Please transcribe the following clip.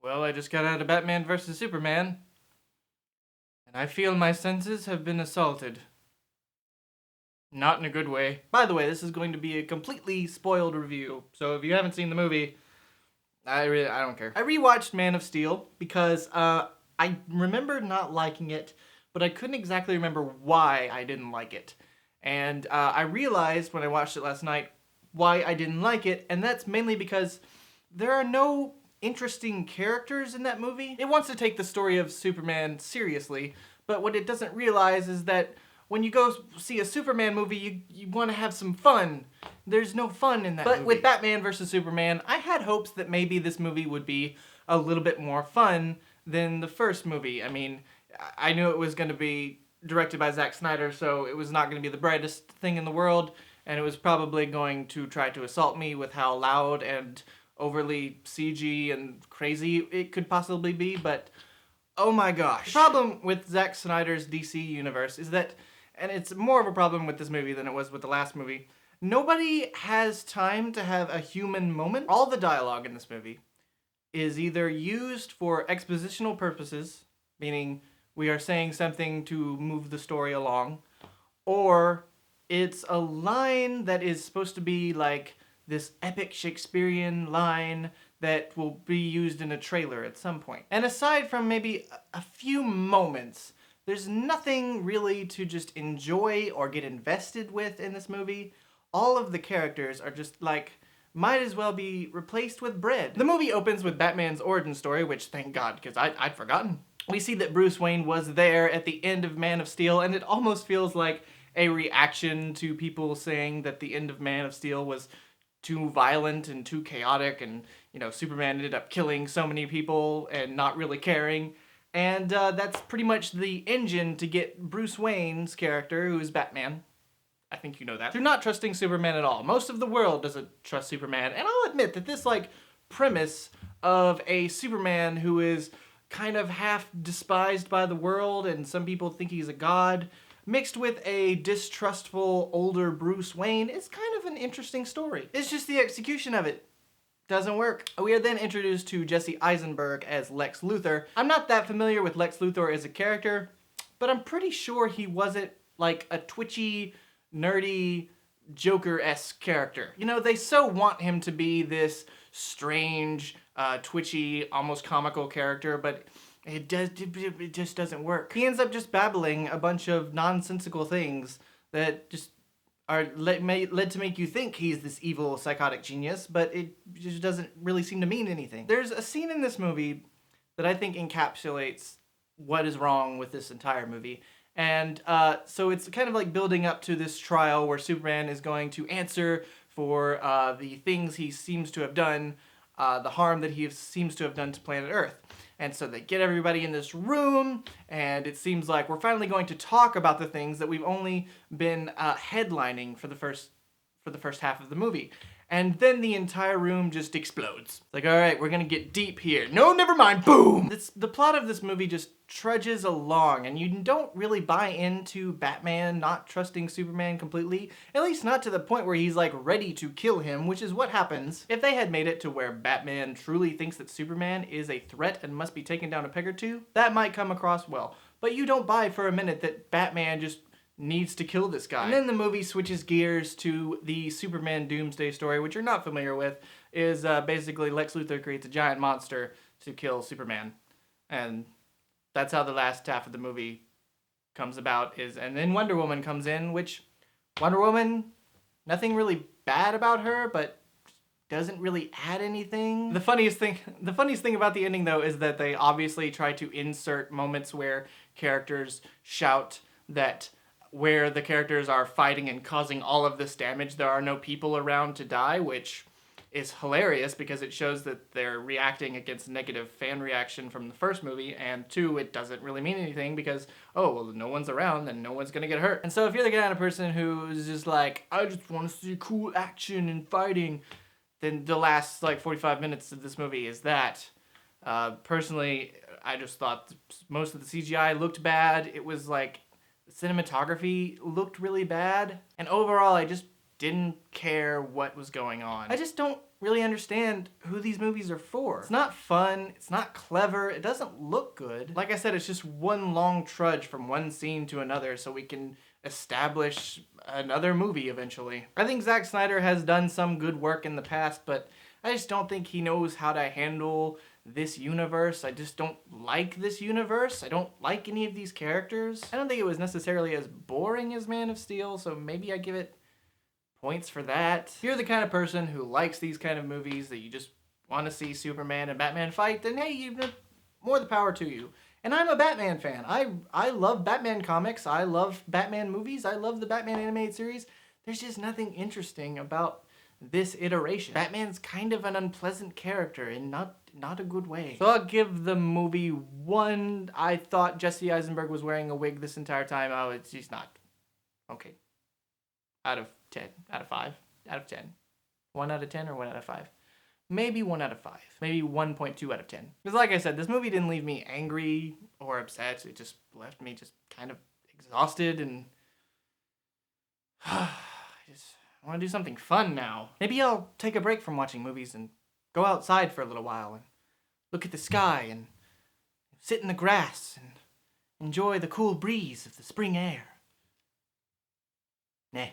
Well, I just got out of Batman vs. Superman, and I feel my senses have been assaulted. Not in a good way. By the way, this is going to be a completely spoiled review, so if you haven't seen the movie, I don't care. I rewatched Man of Steel because I remember not liking it, but I couldn't exactly remember why I didn't like it. And I realized when I watched it last night why I didn't like it, and that's mainly because there are no interesting characters in that movie. It wants to take the story of Superman seriously, but what it doesn't realize is that when you go see a Superman movie, you want to have some fun. There's no fun in that movie. But with Batman vs. Superman, I had hopes that maybe this movie would be a little bit more fun than the first movie. I mean, I knew it was going to be directed by Zack Snyder, so it was not going to be the brightest thing in the world, and it was probably going to try to assault me with how loud and overly CG and crazy it could possibly be, but oh my gosh. The problem with Zack Snyder's DC universe is that, and it's more of a problem with this movie than it was with the last movie, nobody has time to have a human moment. All the dialogue in this movie is either used for expositional purposes, meaning we are saying something to move the story along, or it's a line that is supposed to be like this epic Shakespearean line that will be used in a trailer at some point. And aside from maybe a few moments, there's nothing really to just enjoy or get invested with in this movie. All of the characters are just like, might as well be replaced with bread. The movie opens with Batman's origin story, which thank God, because I'd forgotten. We see that Bruce Wayne was there at the end of Man of Steel, and it almost feels like a reaction to people saying that the end of Man of Steel was too violent and too chaotic, and, you know, Superman ended up killing so many people and not really caring. And that's pretty much the engine to get Bruce Wayne's character, who's Batman, I think you know that, through not trusting Superman at all. Most of the world doesn't trust Superman, and I'll admit that this, like, premise of a Superman who is kind of half despised by the world and some people think he's a god, mixed with a distrustful older Bruce Wayne, is kind of an interesting story. It's just the execution of it doesn't work. We are then introduced to Jesse Eisenberg as Lex Luthor. I'm not that familiar with Lex Luthor as a character, but I'm pretty sure he wasn't like a twitchy, nerdy, Joker-esque character. You know, they so want him to be this strange, twitchy, almost comical character, but it just doesn't work. He ends up just babbling a bunch of nonsensical things that just are led to make you think he's this evil psychotic genius, but it just doesn't really seem to mean anything. There's a scene in this movie that I think encapsulates what is wrong with this entire movie. And so it's kind of like building up to this trial where Superman is going to answer for the things he seems to have done, the harm that he seems to have done to planet Earth. And so they get everybody in this room, and it seems like we're finally going to talk about the things that we've only been headlining for the first half of the movie. And then the entire room just explodes. Like, all right, we're gonna get deep here. No, never mind, boom! The plot of this movie just trudges along, and you don't really buy into Batman not trusting Superman completely, at least not to the point where he's like ready to kill him, which is what happens. If they had made it to where Batman truly thinks that Superman is a threat and must be taken down a peg or two, that might come across well. But you don't buy for a minute that Batman just needs to kill this guy. And then the movie switches gears to the Superman Doomsday story, which you're not familiar with, is basically Lex Luthor creates a giant monster to kill Superman. And that's how the last half of the movie comes about, and then Wonder Woman comes in, which Wonder Woman, nothing really bad about her, but doesn't really add anything. The funniest thing about the ending, though, is that they obviously try to insert moments where characters shout that where the characters are fighting and causing all of this damage, there are no people around to die, which is hilarious because it shows that they're reacting against negative fan reaction from the first movie, and two, it doesn't really mean anything because, oh, well, no one's around and no one's gonna get hurt. And so if you're the kind of person who's just like, I just want to see cool action and fighting, then the last, like, 45 minutes of this movie is that. Personally, I just thought most of the CGI looked bad. It was like, cinematography looked really bad, and overall I just didn't care what was going on. I just don't really understand who these movies are for. It's not fun, it's not clever, it doesn't look good. Like I said, it's just one long trudge from one scene to another so we can establish another movie eventually. I think Zack Snyder has done some good work in the past, but I just don't think he knows how to handle this universe. I just don't like this universe. I don't like any of these characters. I don't think it was necessarily as boring as Man of Steel, so maybe I give it points for that. If you're the kind of person who likes these kind of movies, that you just want to see Superman and Batman fight, then hey, more the power to you. And I'm a Batman fan. I love Batman comics. I love Batman movies. I love the Batman animated series. There's just nothing interesting about this iteration. Batman's kind of an unpleasant character in not a good way. So I'll give the movie 1. I thought Jesse Eisenberg was wearing a wig this entire time. Oh, he's not. Okay. Out of 10. Out of 5. Out of 10. 1 out of 10 or 1 out of 5? Maybe 1 out of 5. Maybe 1.2 out of 10. Because like I said, this movie didn't leave me angry or upset. It just left me just kind of exhausted and I want to do something fun now. Maybe I'll take a break from watching movies and go outside for a little while and look at the sky and sit in the grass and enjoy the cool breeze of the spring air. Nah.